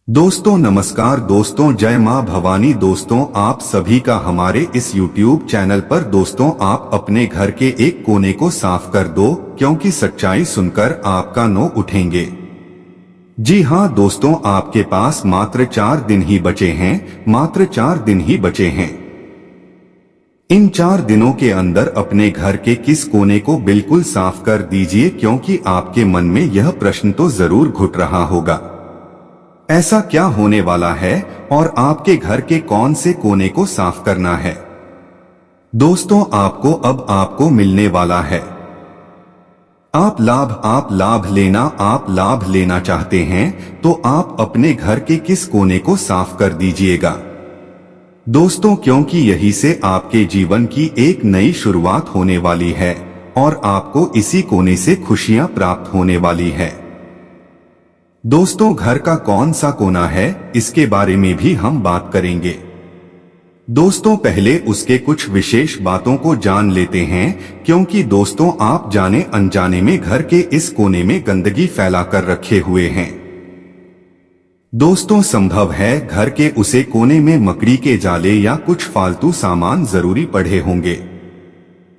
दोस्तों नमस्कार दोस्तों, जय मां भवानी। दोस्तों आप सभी का हमारे इस YouTube चैनल पर। दोस्तों आप अपने घर के एक कोने को साफ कर दो, क्योंकि सच्चाई सुनकर आपका नो उठेंगे। जी हाँ दोस्तों, आपके पास मात्र 4 दिन ही बचे हैं, मात्र 4 दिन ही बचे हैं। इन 4 दिनों के अंदर अपने घर के किस कोने को बिल्कुल साफ कर दीजिए, क्योंकि आपके मन में यह प्रश्न तो जरूर घुट रहा होगा, ऐसा क्या होने वाला है और आपके घर के कौन से कोने को साफ करना है। दोस्तों आपको मिलने वाला है आप लाभ लेना चाहते हैं तो आप अपने घर के किस कोने को साफ कर दीजिएगा दोस्तों, क्योंकि यही से आपके जीवन की एक नई शुरुआत होने वाली है और आपको इसी कोने से खुशियां प्राप्त होने वाली है। दोस्तों घर का कौन सा कोना है, इसके बारे में भी हम बात करेंगे। दोस्तों पहले उसके कुछ विशेष बातों को जान लेते हैं, क्योंकि दोस्तों आप जाने अनजाने में घर के इस कोने में गंदगी फैला कर रखे हुए हैं। दोस्तों संभव है घर के उसे कोने में मकड़ी के जाले या कुछ फालतू सामान जरूरी पड़े होंगे।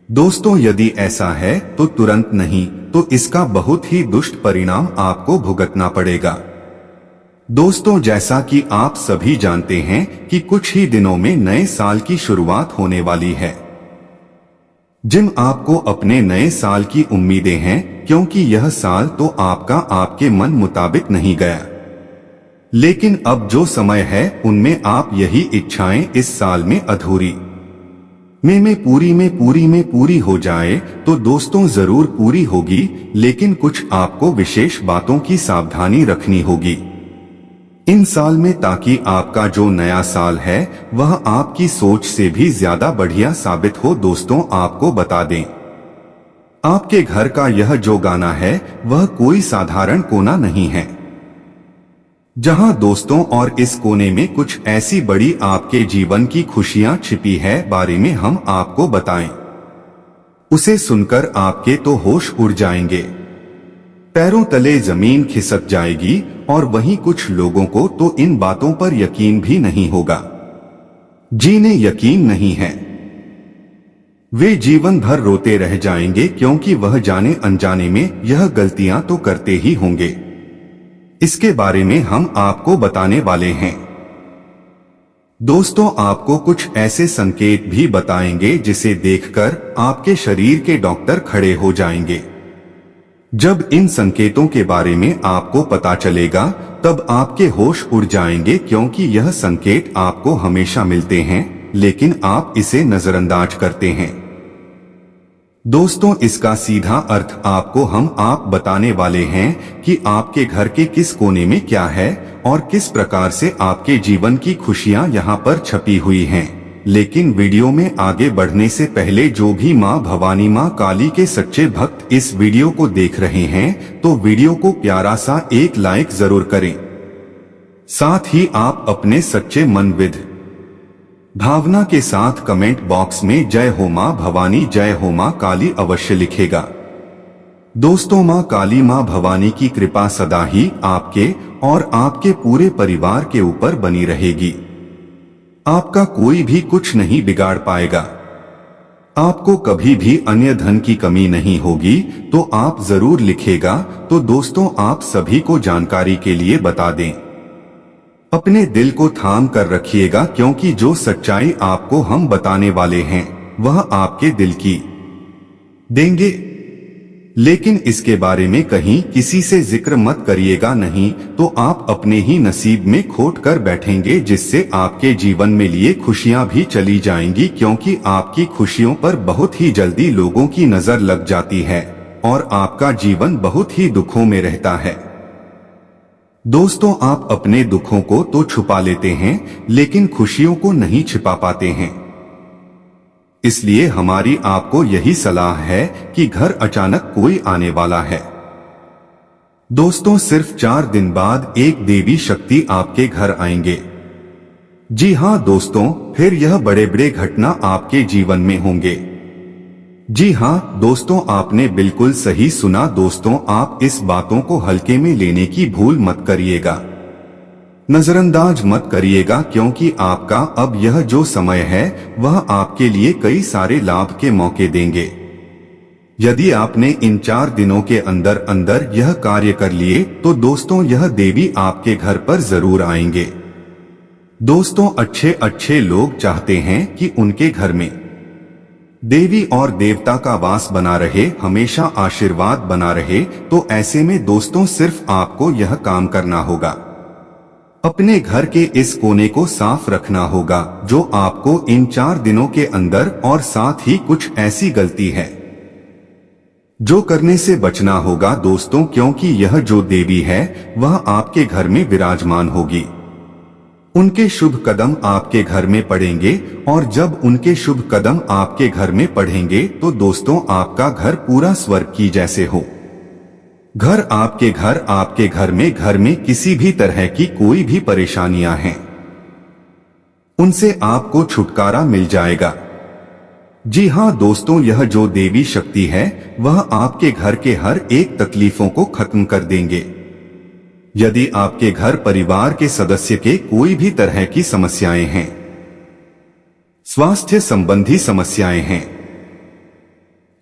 दोस्तों यदि ऐसा है तो तुरंत नहीं, तो इसका बहुत ही दुष्ट परिणाम आपको भुगतना पड़ेगा। दोस्तों जैसा कि आप सभी जानते हैं कि कुछ ही दिनों में नए साल की शुरुआत होने वाली है। जिन आपको अपने नए साल की उम्मीदें हैं, क्योंकि यह साल तो आपका आपके मन मुताबिक नहीं गया, लेकिन अब जो समय है उनमें आप यही इच्छाएं इस साल में अधूरी में पूरी हो जाए तो दोस्तों जरूर पूरी होगी, लेकिन कुछ आपको विशेष बातों की सावधानी रखनी होगी इन साल में, ताकि आपका जो नया साल है वह आपकी सोच से भी ज्यादा बढ़िया साबित हो। दोस्तों आपको बता दें, आपके घर का यह जो गाना है वह कोई साधारण कोना नहीं है। जहां दोस्तों और इस कोने में कुछ ऐसी बड़ी आपके जीवन की खुशियां छिपी है, बारे में हम आपको बताएं। उसे सुनकर आपके तो होश उड़ जाएंगे, पैरों तले जमीन खिसक जाएगी, और वहीं कुछ लोगों को तो इन बातों पर यकीन भी नहीं होगा। जिन्हें यकीन नहीं है वे जीवन भर रोते रह जाएंगे, क्योंकि वह जाने अनजाने में यह गलतियां तो करते ही होंगे। इसके बारे में हम आपको बताने वाले हैं। दोस्तों आपको कुछ ऐसे संकेत भी बताएंगे जिसे देखकर आपके शरीर के डॉक्टर खड़े हो जाएंगे। जब इन संकेतों के बारे में आपको पता चलेगा तब आपके होश उड़ जाएंगे, क्योंकि यह संकेत आपको हमेशा मिलते हैं, लेकिन आप इसे नजरअंदाज करते हैं। दोस्तों इसका सीधा अर्थ आपको आप बताने वाले हैं कि आपके घर के किस कोने में क्या है और किस प्रकार से आपके जीवन की खुशियां यहां पर छपी हुई हैं। लेकिन वीडियो में आगे बढ़ने से पहले जो भी मां भवानी मां काली के सच्चे भक्त इस वीडियो को देख रहे हैं तो वीडियो को प्यारा सा एक लाइक जरूर करें। साथ ही आप अपने सच्चे मन विद भावना के साथ कमेंट बॉक्स में जय हो मां भवानी, जय हो मां काली अवश्य लिखेगा। दोस्तों मां काली मां भवानी की कृपा सदा ही आपके और आपके पूरे परिवार के ऊपर बनी रहेगी। आपका कोई भी कुछ नहीं बिगाड़ पाएगा। आपको कभी भी अन्य धन की कमी नहीं होगी, तो आप जरूर लिखेगा। तो दोस्तों आप सभी को जानकारी के लिए बता दें, अपने दिल को थाम कर रखिएगा, क्योंकि जो सच्चाई आपको हम बताने वाले हैं वह आपके दिल की देंगे, लेकिन इसके बारे में कहीं किसी से जिक्र मत करिएगा, नहीं तो आप अपने ही नसीब में खोट कर बैठेंगे, जिससे आपके जीवन में लिए खुशियां भी चली जाएंगी, क्योंकि आपकी खुशियों पर बहुत ही जल्दी लोगों की नजर लग जाती है और आपका जीवन बहुत ही दुखों में रहता है। दोस्तों आप अपने दुखों को तो छुपा लेते हैं, लेकिन खुशियों को नहीं छिपा पाते हैं। इसलिए हमारी आपको यही सलाह है कि घर अचानक कोई आने वाला है। दोस्तों सिर्फ 4 दिन बाद एक देवी शक्ति आपके घर आएंगे। जी हाँ दोस्तों, फिर यह बड़े बड़े घटना आपके जीवन में होंगे। जी हाँ दोस्तों, आपने बिल्कुल सही सुना। दोस्तों आप इस बातों को हल्के में लेने की भूल मत करिएगा। नजरअंदाज मत करिएगा, क्योंकि आपका अब यह जो समय है वह आपके लिए कई सारे लाभ के मौके देंगे। यदि आपने इन 4 दिनों के अंदर अंदर यह कार्य कर लिए तो दोस्तों यह देवी आपके घर पर जरूर आएंगे। दोस्तों अच्छे अच्छे लोग चाहते हैं कि उनके घर में देवी और देवता का वास बना रहे, हमेशा आशीर्वाद बना रहे। तो ऐसे में दोस्तों सिर्फ आपको यह काम करना होगा, अपने घर के इस कोने को साफ रखना होगा जो आपको इन 4 दिनों के अंदर, और साथ ही कुछ ऐसी गलती है जो करने से बचना होगा दोस्तों, क्योंकि यह जो देवी है वह आपके घर में विराजमान होगी। उनके शुभ कदम आपके घर में पड़ेंगे, और जब उनके शुभ कदम आपके घर में पड़ेंगे तो दोस्तों आपका घर पूरा स्वर्ग की जैसे हो। आपके घर में किसी भी तरह की कोई भी परेशानियां हैं उनसे आपको छुटकारा मिल जाएगा। जी हाँ दोस्तों, यह जो देवी शक्ति है वह आपके घर के हर एक तकलीफों को खत्म कर देंगे। यदि आपके घर परिवार के सदस्य के कोई भी तरह की समस्याएं हैं, स्वास्थ्य संबंधी समस्याएं हैं,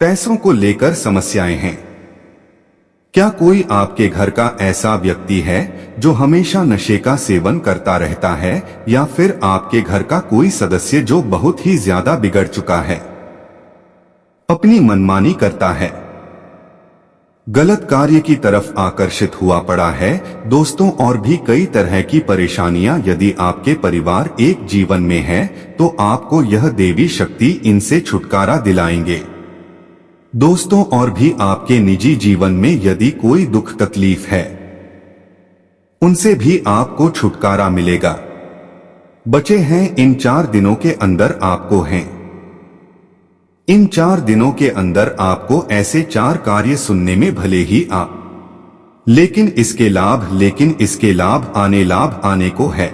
पैसों को लेकर समस्याएं हैं, क्या कोई आपके घर का ऐसा व्यक्ति है जो हमेशा नशे का सेवन करता रहता है, या फिर आपके घर का कोई सदस्य जो बहुत ही ज्यादा बिगड़ चुका है, अपनी मनमानी करता है, गलत कार्य की तरफ आकर्षित हुआ पड़ा है दोस्तों, और भी कई तरह की परेशानियां यदि आपके परिवार एक जीवन में है तो आपको यह देवी शक्ति इनसे छुटकारा दिलाएंगे दोस्तों। और भी आपके निजी जीवन में यदि कोई दुख तकलीफ है उनसे भी आपको छुटकारा मिलेगा। बचे हैं इन 4 दिनों के अंदर आपको हैं। इन 4 दिनों के अंदर आपको ऐसे 4 कार्य सुनने में भले ही लेकिन इसके लाभ आने को है।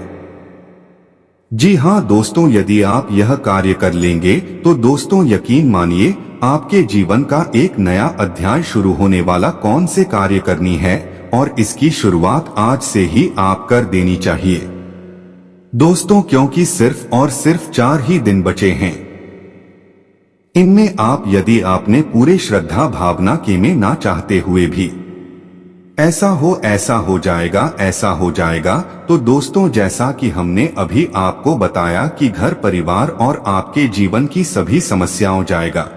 जी हाँ दोस्तों, यदि आप यह कार्य कर लेंगे तो दोस्तों यकीन मानिए आपके जीवन का एक नया अध्याय शुरू होने वाला। कौन से कार्य करनी है और इसकी शुरुआत आज से ही आप कर देनी चाहिए दोस्तों, क्योंकि सिर्फ और सिर्फ 4 ही दिन बचे हैं। इनमें यदि आपने पूरे श्रद्धा भावना के में ना चाहते हुए भी ऐसा हो जाएगा तो दोस्तों जैसा कि हमने अभी आपको बताया कि घर परिवार और आपके जीवन की सभी समस्याओं जाएगा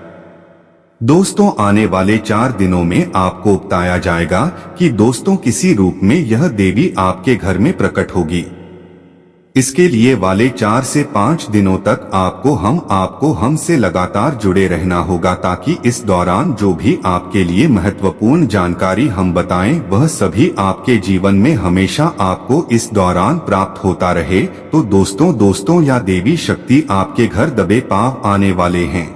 दोस्तों। आने वाले 4 दिनों में आपको बताया जाएगा कि दोस्तों किसी रूप में यह देवी आपके घर में प्रकट होगी। इसके लिए वाले 4 से 5 दिनों तक आपको हमसे लगातार जुड़े रहना होगा, ताकि इस दौरान जो भी आपके लिए महत्वपूर्ण जानकारी हम बताएं वह सभी आपके जीवन में हमेशा आपको इस दौरान प्राप्त होता रहे। तो दोस्तों या देवी शक्ति आपके घर दबे पांव आने वाले हैं।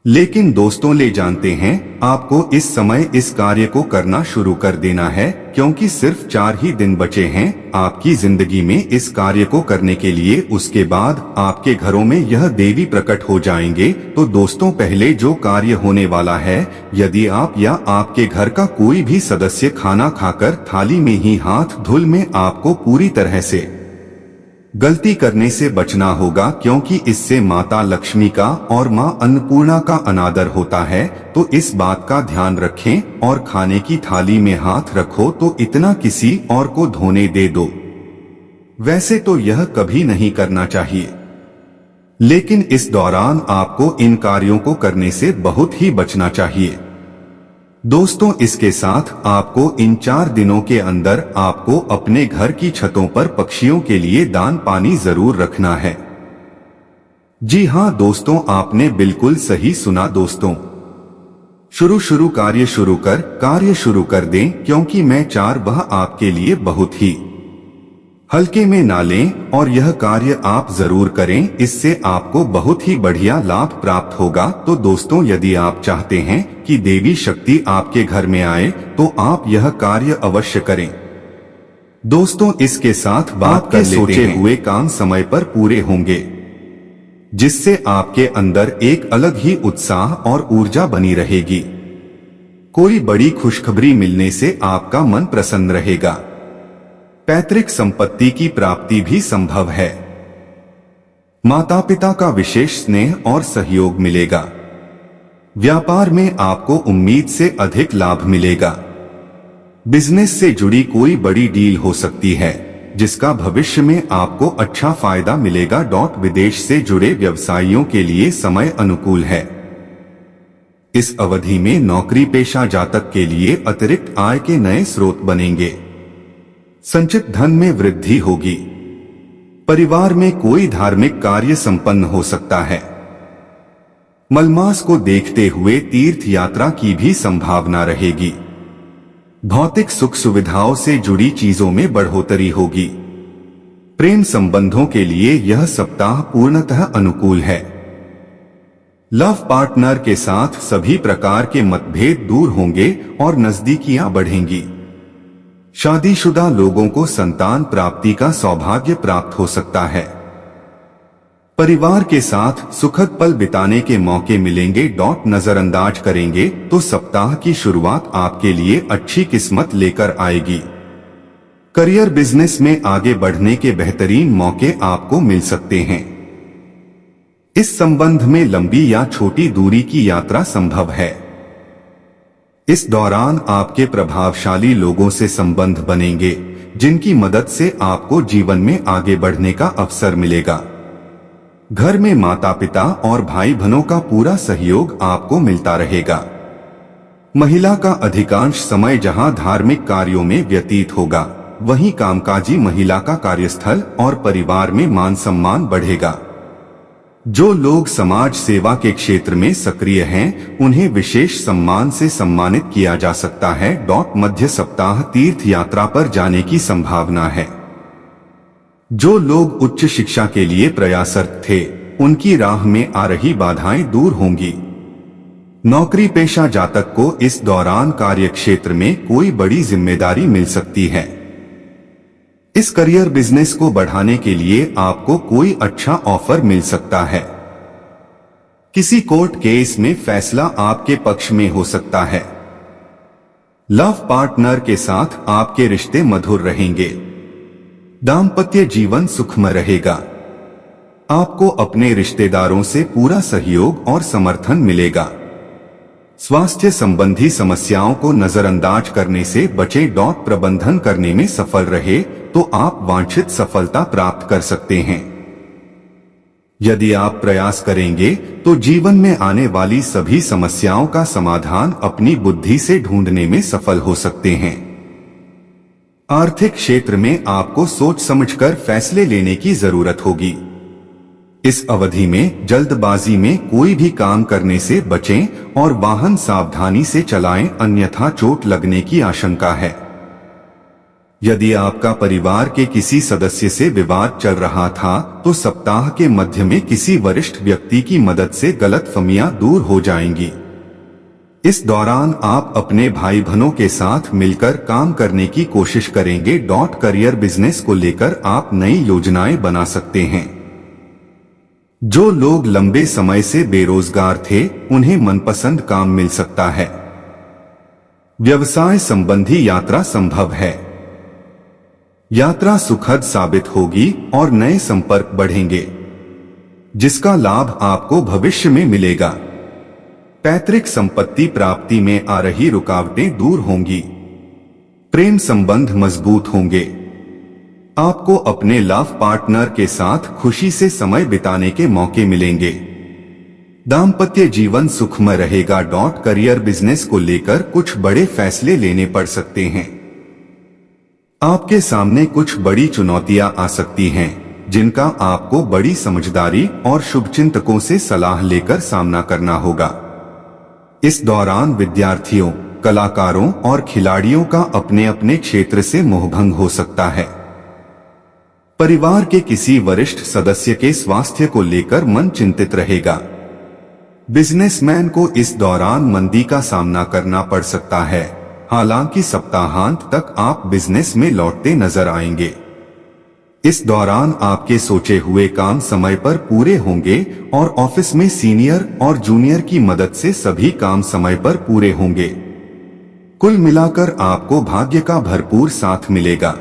लेकिन दोस्तों ले जानते हैं आपको इस समय इस कार्य को करना शुरू कर देना है, क्योंकि सिर्फ 4 ही दिन बचे हैं आपकी जिंदगी में इस कार्य को करने के लिए। उसके बाद आपके घरों में यह देवी प्रकट हो जाएंगे। तो दोस्तों पहले जो कार्य होने वाला है, यदि आप या आपके घर का कोई भी सदस्य खाना खाकर थाली में ही हाथ धुल में आपको पूरी तरह से गलती करने से बचना होगा, क्योंकि इससे माता लक्ष्मी का और मां अन्नपूर्णा का अनादर होता है। तो इस बात का ध्यान रखें और खाने की थाली में हाथ रखो तो इतना किसी और को धोने दे दो। वैसे तो यह कभी नहीं करना चाहिए, लेकिन इस दौरान आपको इन कार्यों को करने से बहुत ही बचना चाहिए दोस्तों। इसके साथ आपको इन 4 दिनों के अंदर आपको अपने घर की छतों पर पक्षियों के लिए दान पानी जरूर रखना है। जी हाँ दोस्तों, आपने बिल्कुल सही सुना दोस्तों। कार्य शुरू कर दें, क्योंकि मैं 4 वह आपके लिए बहुत ही हल्के में ना लें और यह कार्य आप जरूर करें। इससे आपको बहुत ही बढ़िया लाभ प्राप्त होगा। तो दोस्तों यदि आप चाहते हैं कि देवी शक्ति आपके घर में आए तो आप यह कार्य अवश्य करें दोस्तों। इसके साथ बात कर सोचे हुए काम समय पर पूरे होंगे, जिससे आपके अंदर एक अलग ही उत्साह और ऊर्जा बनी रहेगी। कोई बड़ी खुशखबरी मिलने से आपका मन प्रसन्न रहेगा। पैतृक संपत्ति की प्राप्ति भी संभव है। माता पिता का विशेष स्नेह और सहयोग मिलेगा। व्यापार में आपको उम्मीद से अधिक लाभ मिलेगा। बिजनेस से जुड़ी कोई बड़ी डील हो सकती है जिसका भविष्य में आपको अच्छा फायदा मिलेगा। विदेश से जुड़े व्यवसायियों के लिए समय अनुकूल है। इस अवधि में नौकरी पेशा जातक के लिए अतिरिक्त आय के नए स्रोत बनेंगे। संचित धन में वृद्धि होगी। परिवार में कोई धार्मिक कार्य संपन्न हो सकता है। मलमास को देखते हुए तीर्थ यात्रा की भी संभावना रहेगी। भौतिक सुख सुविधाओं से जुड़ी चीजों में बढ़ोतरी होगी। प्रेम संबंधों के लिए यह सप्ताह पूर्णतः अनुकूल है। लव पार्टनर के साथ सभी प्रकार के मतभेद दूर होंगे और नजदीकियां बढ़ेंगी। शादीशुदा लोगों को संतान प्राप्ति का सौभाग्य प्राप्त हो सकता है। परिवार के साथ सुखद पल बिताने के मौके मिलेंगे। नजरअंदाज करेंगे तो सप्ताह की शुरुआत आपके लिए अच्छी किस्मत लेकर आएगी। करियर बिजनेस में आगे बढ़ने के बेहतरीन मौके आपको मिल सकते हैं। इस संबंध में लंबी या छोटी दूरी की यात्रा संभव है। इस दौरान आपके प्रभावशाली लोगों से संबंध बनेंगे जिनकी मदद से आपको जीवन में आगे बढ़ने का अवसर मिलेगा। घर में माता पिता और भाई बहनों का पूरा सहयोग आपको मिलता रहेगा। महिला का अधिकांश समय जहां धार्मिक कार्यों में व्यतीत होगा, वहीं कामकाजी महिला का कार्यस्थल और परिवार में मान सम्मान बढ़ेगा। जो लोग समाज सेवा के क्षेत्र में सक्रिय हैं, उन्हें विशेष सम्मान से सम्मानित किया जा सकता है। मध्य सप्ताह तीर्थ यात्रा पर जाने की संभावना है। जो लोग उच्च शिक्षा के लिए प्रयासरत थे, उनकी राह में आ रही बाधाएं दूर होंगी। नौकरी पेशा जातक को इस दौरान कार्य क्षेत्र में कोई बड़ी जिम्मेदारी मिल सकती है। इस करियर बिजनेस को बढ़ाने के लिए आपको कोई अच्छा ऑफर मिल सकता है। किसी कोर्ट केस में फैसला आपके पक्ष में हो सकता है। लव पार्टनर के साथ आपके रिश्ते मधुर रहेंगे। दाम्पत्य जीवन सुखमय रहेगा। आपको अपने रिश्तेदारों से पूरा सहयोग और समर्थन मिलेगा। स्वास्थ्य संबंधी समस्याओं को नजरअंदाज करने से बचें। प्रबंधन करने में सफल रहे तो आप वांछित सफलता प्राप्त कर सकते हैं। यदि आप प्रयास करेंगे तो जीवन में आने वाली सभी समस्याओं का समाधान अपनी बुद्धि से ढूंढने में सफल हो सकते हैं। आर्थिक क्षेत्र में आपको सोच समझकर फैसले लेने की जरूरत होगी। इस अवधि में जल्दबाजी में कोई भी काम करने से बचें और वाहन सावधानी से चलाएं, अन्यथा चोट लगने की आशंका है। यदि आपका परिवार के किसी सदस्य से विवाद चल रहा था, तो सप्ताह के मध्य में किसी वरिष्ठ व्यक्ति की मदद से गलतफहमियां दूर हो जाएंगी। इस दौरान आप अपने भाई बहनों के साथ मिलकर काम करने की कोशिश करेंगे। करियर बिजनेस को लेकर आप नई योजनाएं बना सकते हैं। जो लोग लंबे समय से बेरोजगार थे, उन्हें मनपसंद काम मिल सकता है। व्यवसाय संबंधी यात्रा संभव है। यात्रा सुखद साबित होगी और नए संपर्क बढ़ेंगे, जिसका लाभ आपको भविष्य में मिलेगा। पैतृक संपत्ति प्राप्ति में आ रही रुकावटें दूर होंगी। प्रेम संबंध मजबूत होंगे। आपको अपने लव पार्टनर के साथ खुशी से समय बिताने के मौके मिलेंगे। दाम्पत्य जीवन सुखमय रहेगा। करियर बिजनेस को लेकर कुछ बड़े फैसले लेने पड़ सकते हैं। आपके सामने कुछ बड़ी चुनौतियां आ सकती हैं, जिनका आपको बड़ी समझदारी और शुभचिंतकों से सलाह लेकर सामना करना होगा। इस दौरान विद्यार्थियों, कलाकारों और खिलाड़ियों का अपने अपने क्षेत्र से मोहभंग हो सकता है। परिवार के किसी वरिष्ठ सदस्य के स्वास्थ्य को लेकर मन चिंतित रहेगा। बिजनेसमैन को इस दौरान मंदी का सामना करना पड़ सकता है, हालांकि सप्ताहांत तक आप बिजनेस में लौटते नजर आएंगे। इस दौरान आपके सोचे हुए काम समय पर पूरे होंगे और ऑफिस में सीनियर और जूनियर की मदद से सभी काम समय पर पूरे होंगे। कुल मिलाकर आपको भाग्य का भरपूर साथ मिलेगा।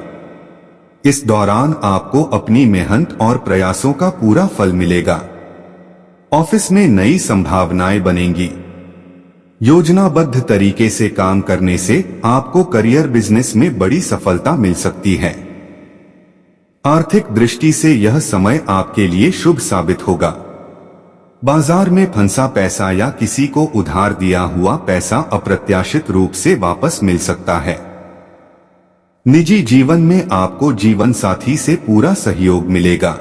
इस दौरान आपको अपनी मेहनत और प्रयासों का पूरा फल मिलेगा। ऑफिस में नई संभावनाएं बनेंगी। योजनाबद्ध तरीके से काम करने से आपको करियर बिजनेस में बड़ी सफलता मिल सकती है। आर्थिक दृष्टि से यह समय आपके लिए शुभ साबित होगा। बाजार में फंसा पैसा या किसी को उधार दिया हुआ पैसा अप्रत्याशित रूप से वापस मिल सकता है। निजी जीवन में आपको जीवन साथी से पूरा सहयोग मिलेगा।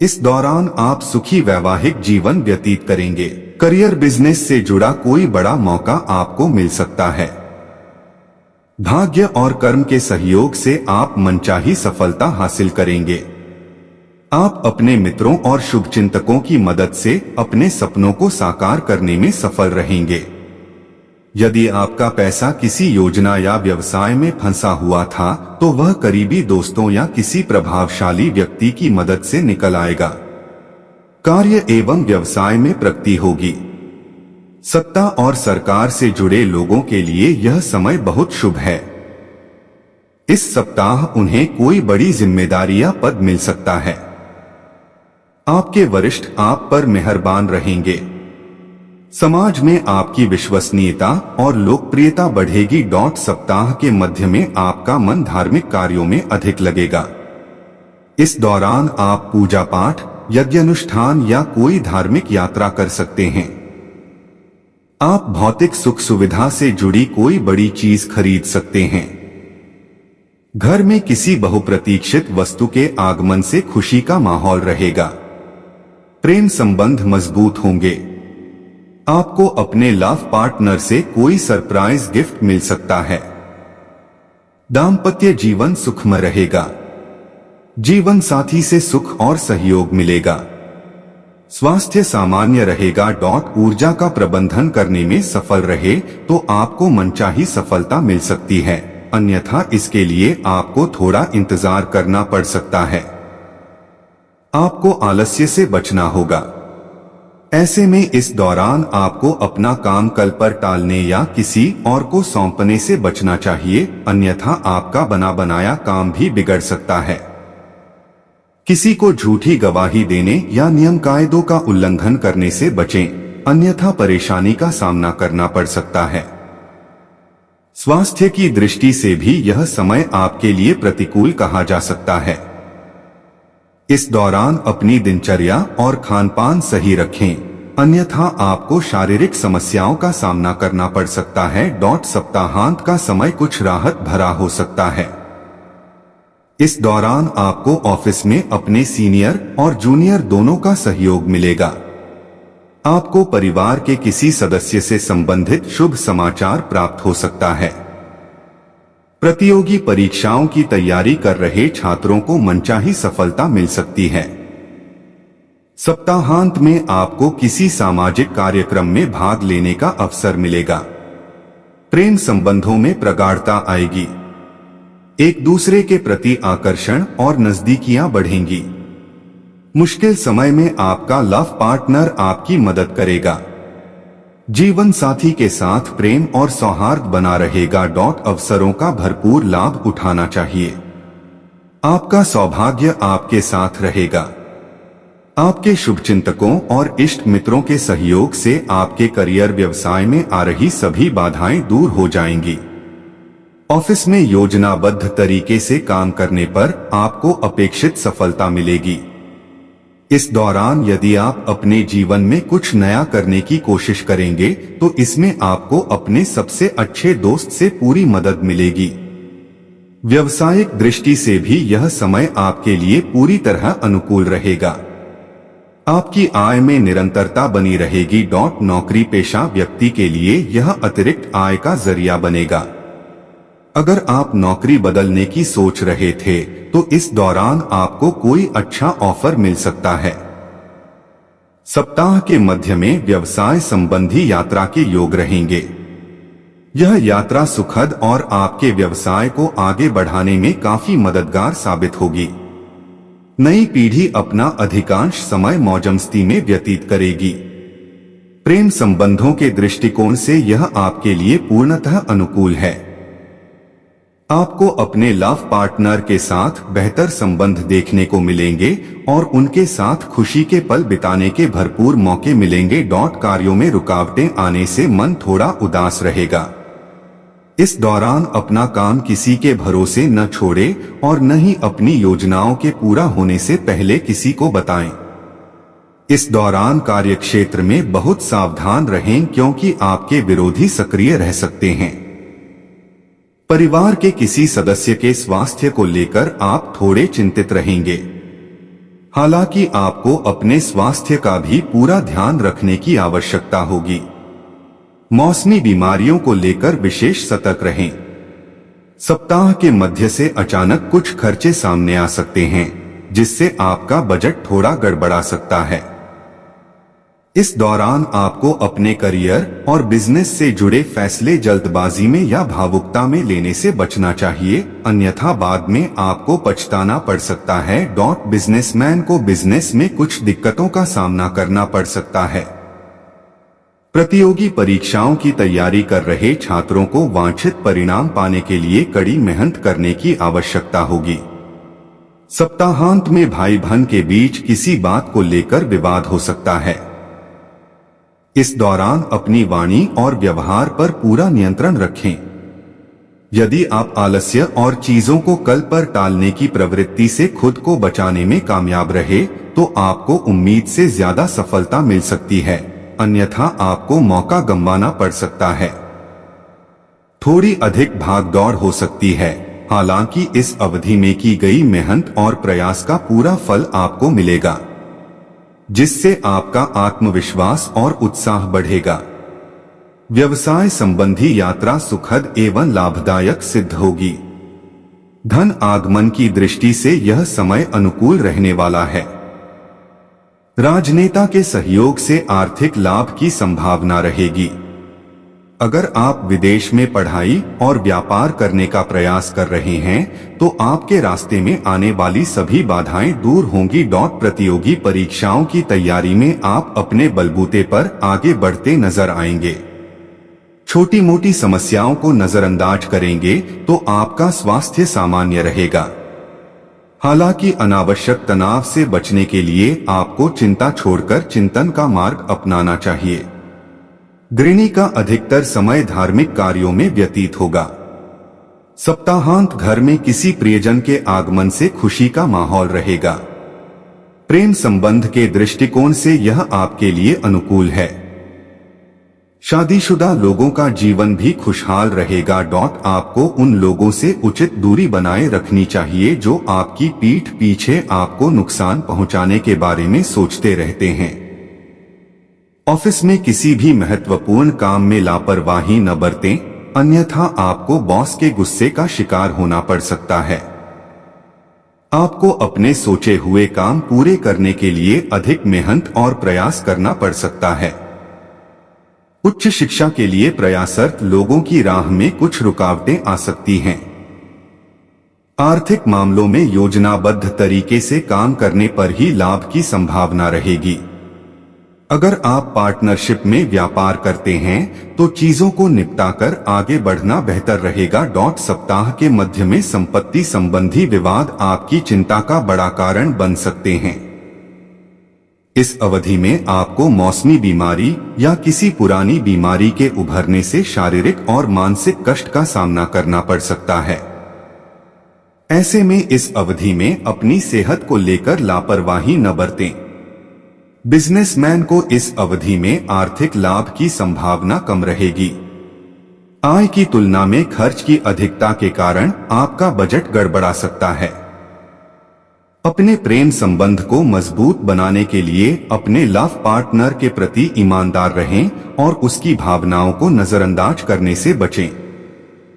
इस दौरान आप सुखी वैवाहिक जीवन व्यतीत करेंगे। करियर बिजनेस से जुड़ा कोई बड़ा मौका आपको मिल सकता है। भाग्य और कर्म के सहयोग से आप मनचाही सफलता हासिल करेंगे। आप अपने मित्रों और शुभचिंतकों की मदद से अपने सपनों को साकार करने में सफल रहेंगे। यदि आपका पैसा किसी योजना या व्यवसाय में फंसा हुआ था तो वह करीबी दोस्तों या किसी प्रभावशाली व्यक्ति की मदद से निकल आएगा। कार्य एवं व्यवसाय में प्रगति होगी। सत्ता और सरकार से जुड़े लोगों के लिए यह समय बहुत शुभ है। इस सप्ताह उन्हें कोई बड़ी जिम्मेदारी या पद मिल सकता है। आपके वरिष्ठ आप पर मेहरबान रहेंगे। समाज में आपकी विश्वसनीयता और लोकप्रियता बढ़ेगी। सप्ताह के मध्य में आपका मन धार्मिक कार्यों में अधिक लगेगा। इस दौरान आप पूजा पाठ, यज्ञ अनुष्ठान या कोई धार्मिक यात्रा कर सकते हैं। आप भौतिक सुख सुविधा से जुड़ी कोई बड़ी चीज खरीद सकते हैं। घर में किसी बहुप्रतीक्षित वस्तु के आगमन से खुशी का माहौल रहेगा। प्रेम संबंध मजबूत होंगे। आपको अपने लव पार्टनर से कोई सरप्राइज गिफ्ट मिल सकता है। दाम्पत्य जीवन सुखमय रहेगा। जीवन साथी से सुख और सहयोग मिलेगा। स्वास्थ्य सामान्य रहेगा। ऊर्जा का प्रबंधन करने में सफल रहे तो आपको मनचाही सफलता मिल सकती है, अन्यथा इसके लिए आपको थोड़ा इंतजार करना पड़ सकता है। आपको आलस्य से बचना होगा। ऐसे में इस दौरान आपको अपना काम कल पर टालने या किसी और को सौंपने से बचना चाहिए, अन्यथा आपका बना बनाया काम भी बिगड़ सकता है। किसी को झूठी गवाही देने या नियम कायदों का उल्लंघन करने से बचें, अन्यथा परेशानी का सामना करना पड़ सकता है। स्वास्थ्य की दृष्टि से भी यह समय आपके लिए प्रतिकूल कहा जा सकता है। इस दौरान अपनी दिनचर्या और खानपान सही रखें, अन्यथा आपको शारीरिक समस्याओं का सामना करना पड़ सकता है। सप्ताहांत का समय कुछ राहत भरा हो सकता है। इस दौरान आपको ऑफिस में अपने सीनियर और जूनियर दोनों का सहयोग मिलेगा। आपको परिवार के किसी सदस्य से संबंधित शुभ समाचार प्राप्त हो सकता है। प्रतियोगी परीक्षाओं की तैयारी कर रहे छात्रों को मनचाही सफलता मिल सकती है। सप्ताहांत में आपको किसी सामाजिक कार्यक्रम में भाग लेने का अवसर मिलेगा। प्रेम संबंधों में प्रगाढ़ता आएगी। एक दूसरे के प्रति आकर्षण और नजदीकियां बढ़ेंगी। मुश्किल समय में आपका लव पार्टनर आपकी मदद करेगा। जीवन साथी के साथ प्रेम और सौहार्द बना रहेगा। अवसरों का भरपूर लाभ उठाना चाहिए। आपका सौभाग्य आपके साथ रहेगा। आपके शुभचिंतकों और इष्ट मित्रों के सहयोग से आपके करियर व्यवसाय में आ रही सभी बाधाएं दूर हो जाएंगी। ऑफिस में योजनाबद्ध तरीके से काम करने पर आपको अपेक्षित सफलता मिलेगी। इस दौरान यदि आप अपने जीवन में कुछ नया करने की कोशिश करेंगे तो इसमें आपको अपने सबसे अच्छे दोस्त से पूरी मदद मिलेगी। व्यावसायिक दृष्टि से भी यह समय आपके लिए पूरी तरह अनुकूल रहेगा। आपकी आय में निरंतरता बनी रहेगी। नौकरी पेशा व्यक्ति के लिए यह अतिरिक्त आय का जरिया बनेगा। अगर आप नौकरी बदलने की सोच रहे थे तो इस दौरान आपको कोई अच्छा ऑफर मिल सकता है। सप्ताह के मध्य में व्यवसाय संबंधी यात्रा के योग रहेंगे। यह यात्रा सुखद और आपके व्यवसाय को आगे बढ़ाने में काफी मददगार साबित होगी। नई पीढ़ी अपना अधिकांश समय मौजमस्ती में व्यतीत करेगी। प्रेम संबंधों के दृष्टिकोण से यह आपके लिए पूर्णतः अनुकूल है। आपको अपने लव पार्टनर के साथ बेहतर संबंध देखने को मिलेंगे और उनके साथ खुशी के पल बिताने के भरपूर मौके मिलेंगे। कार्यों में रुकावटें आने से मन थोड़ा उदास रहेगा। इस दौरान अपना काम किसी के भरोसे न छोड़े और न ही अपनी योजनाओं के पूरा होने से पहले किसी को बताएं। इस दौरान कार्यक्षेत्र में बहुत सावधान रहें क्योंकि आपके विरोधी सक्रिय रह सकते हैं। परिवार के किसी सदस्य के स्वास्थ्य को लेकर आप थोड़े चिंतित रहेंगे। हालांकि आपको अपने स्वास्थ्य का भी पूरा ध्यान रखने की आवश्यकता होगी। मौसमी बीमारियों को लेकर विशेष सतर्क रहें। सप्ताह के मध्य से अचानक कुछ खर्चे सामने आ सकते हैं जिससे आपका बजट थोड़ा गड़बड़ा सकता है। इस दौरान आपको अपने करियर और बिजनेस से जुड़े फैसले जल्दबाजी में या भावुकता में लेने से बचना चाहिए, अन्यथा बाद में आपको पछताना पड़ सकता है। बिजनेसमैन को बिजनेस में कुछ दिक्कतों का सामना करना पड़ सकता है। प्रतियोगी परीक्षाओं की तैयारी कर रहे छात्रों को वांछित परिणाम पाने के लिए कड़ी मेहनत करने की आवश्यकता होगी। सप्ताहांत में भाई बहन के बीच किसी बात को लेकर विवाद हो सकता है। इस दौरान अपनी वाणी और व्यवहार पर पूरा नियंत्रण रखें। यदि आप आलस्य और चीजों को कल पर टालने की प्रवृत्ति से खुद को बचाने में कामयाब रहे तो आपको उम्मीद से ज्यादा सफलता मिल सकती है, अन्यथा आपको मौका गंवाना पड़ सकता है। थोड़ी अधिक भागदौड़ हो सकती है, हालांकि इस अवधि में की गई मेहनत और प्रयास का पूरा फल आपको मिलेगा, जिससे आपका आत्मविश्वास और उत्साह बढ़ेगा। व्यवसाय संबंधी यात्रा सुखद एवं लाभदायक सिद्ध होगी। धन आगमन की दृष्टि से यह समय अनुकूल रहने वाला है। राजनेता के सहयोग से आर्थिक लाभ की संभावना रहेगी। अगर आप विदेश में पढ़ाई और व्यापार करने का प्रयास कर रहे हैं तो आपके रास्ते में आने वाली सभी बाधाएं दूर होंगी। प्रतियोगी परीक्षाओं की तैयारी में आप अपने बलबूते पर आगे बढ़ते नजर आएंगे। छोटी मोटी समस्याओं को नजरअंदाज करेंगे तो आपका स्वास्थ्य सामान्य रहेगा। हालांकि अनावश्यक तनाव से बचने के लिए आपको चिंता छोड़कर चिंतन का मार्ग अपनाना चाहिए। गृहिणी का अधिकतर समय धार्मिक कार्यों में व्यतीत होगा। सप्ताहांत घर में किसी प्रियजन के आगमन से खुशी का माहौल रहेगा। प्रेम संबंध के दृष्टिकोण से यह आपके लिए अनुकूल है। शादीशुदा लोगों का जीवन भी खुशहाल रहेगा। आपको उन लोगों से उचित दूरी बनाए रखनी चाहिए जो आपकी पीठ पीछे आपको नुकसान पहुंचाने के बारे में सोचते रहते हैं। ऑफिस में किसी भी महत्वपूर्ण काम में लापरवाही न बरतें, अन्यथा आपको बॉस के गुस्से का शिकार होना पड़ सकता है। आपको अपने सोचे हुए काम पूरे करने के लिए अधिक मेहनत और प्रयास करना पड़ सकता है। उच्च शिक्षा के लिए प्रयासरत लोगों की राह में कुछ रुकावटें आ सकती हैं। आर्थिक मामलों में योजनाबद्ध तरीके से काम करने पर ही लाभ की संभावना रहेगी। अगर आप पार्टनरशिप में व्यापार करते हैं तो चीजों को निपटाकर आगे बढ़ना बेहतर रहेगा। सप्ताह के मध्य में संपत्ति संबंधी विवाद आपकी चिंता का बड़ा कारण बन सकते हैं। इस अवधि में आपको मौसमी बीमारी या किसी पुरानी बीमारी के उभरने से शारीरिक और मानसिक कष्ट का सामना करना पड़ सकता है। ऐसे में इस अवधि में अपनी सेहत को लेकर लापरवाही न बरतें। बिजनेसमैन को इस अवधि में आर्थिक लाभ की संभावना कम रहेगी। आय की तुलना में खर्च की अधिकता के कारण आपका बजट गड़बड़ा सकता है। अपने प्रेम संबंध को मजबूत बनाने के लिए अपने लव पार्टनर के प्रति ईमानदार रहें और उसकी भावनाओं को नजरअंदाज करने से बचें।